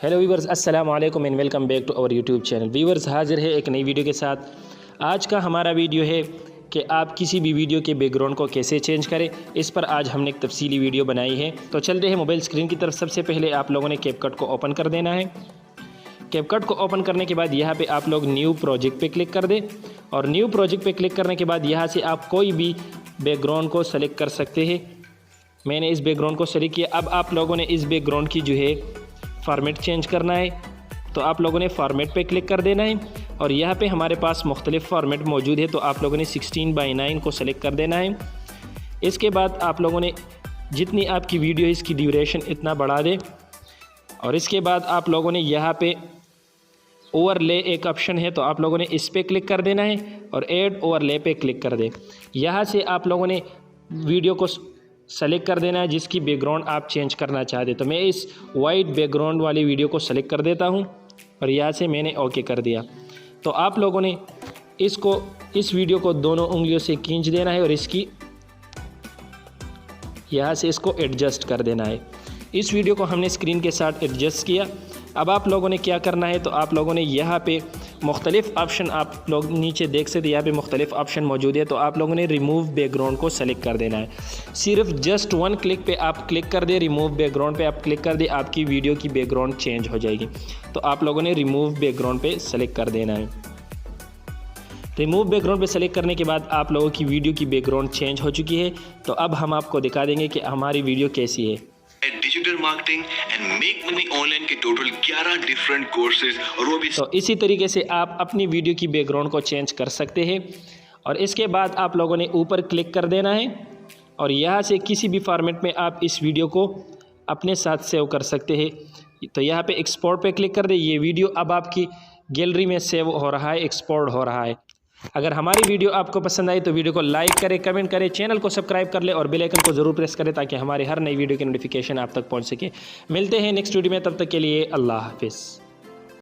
Hello viewers, अस्सलाम वालेकुम and welcome back to our YouTube channel. Viewers, हाजिर है एक नई वीडियो के साथ। आज का हमारा वीडियो है कि आप किसी भी वीडियो के बैकग्राउंड को कैसे चेंज करें। इस पर आज हमने एक तफसीली वीडियो बनाई है। तो चलते हैं मोबाइल स्क्रीन की तरफ। सबसे पहले आप लोगों ने कैपकट को ओपन कर देना है। कैपकट को ओपन करने के बाद यहाँ पे आप लोग न्यू प्रोजेक्ट पे क्लिक कर दें और न्यू प्रोजेक्ट पे क्लिक करने के बाद यहाँ से आप कोई भी बैकग्राउंड को सेलेक्ट कर सकते हैं। मैंने इस बैकग्राउंड को सेलेक्ट किया। अब आप लोगों ने इस बैकग्राउंड की जो है फॉर्मेट चेंज करना है, तो आप लोगों ने फॉर्मेट पे क्लिक कर देना है और यहाँ पे हमारे पास मुख्तलिफ़ फॉर्मेट मौजूद है। तो आप लोगों ने 16:9 को सेलेक्ट कर देना है। इसके बाद आप लोगों ने जितनी आपकी वीडियो है इसकी ड्यूरेशन इतना बढ़ा दें और इसके बाद आप लोगों ने यहाँ पे ओवरले एक ऑप्शन है, तो आप लोगों ने इस पर क्लिक कर देना है और ऐड ओवरले पे क्लिक कर दें। यहाँ से आप लोगों ने वीडियो को सेलेक्ट कर देना है जिसकी बैकग्राउंड आप चेंज करना चाहते। तो मैं इस वाइट बैकग्राउंड वाली वीडियो को सेलेक्ट कर देता हूं और यहाँ से मैंने ओके कर दिया। तो आप लोगों ने इस वीडियो को दोनों उंगलियों से खींच देना है और इसकी यहाँ से इसको एडजस्ट कर देना है। इस वीडियो को हमने स्क्रीन के साथ एडजस्ट किया। अब आप लोगों ने क्या करना है, तो आप लोगों ने यहाँ पे मुख्तलिफ़ ऑप्शन आप लोग नीचे देख सकते हैं। यहाँ पे मुख्तलिफ़ ऑप्शन मौजूद है, तो आप लोगों ने रिमूव बैकग्राउंड को सेलेक्ट कर देना है। सिर्फ जस्ट वन क्लिक पे आप क्लिक कर दे, रिमूव बैकग्राउंड पे आप क्लिक कर दे, आपकी वीडियो की बैकग्राउंड चेंज हो जाएगी। तो आप लोगों ने रिमूव बैकग्राउंड पे सेलेक्ट कर देना है। रिमूव बैकग्राउंड पे सेलेक्ट करने के बाद आप लोगों की वीडियो की बैकग्राउंड चेंज हो चुकी है। तो अब हम आपको दिखा देंगे कि हमारी वीडियो कैसी है। Digital marketing and make money online के टोटल 11 डिफरेंट कोर्सेज और वो भी। तो इसी तरीके से आप अपनी वीडियो की बैकग्राउंड को चेंज कर सकते हैं और इसके बाद आप लोगों ने ऊपर क्लिक कर देना है और यहाँ से किसी भी फॉर्मेट में आप इस वीडियो को अपने साथ सेव कर सकते हैं। तो यहाँ पे एक्सपोर्ट पे क्लिक कर दे। ये वीडियो अब आपकी गैलरी में सेव हो रहा है, एक्सपोर्ट हो रहा है। अगर हमारी वीडियो आपको पसंद आई तो वीडियो को लाइक करें, कमेंट करें, चैनल को सब्सक्राइब कर ले और बेल आइकन को ज़रूर प्रेस करें ताकि हमारे हर नई वीडियो की नोटिफिकेशन आप तक पहुंच सके। मिलते हैं नेक्स्ट वीडियो में, तब तक के लिए अल्लाह हाफिज़।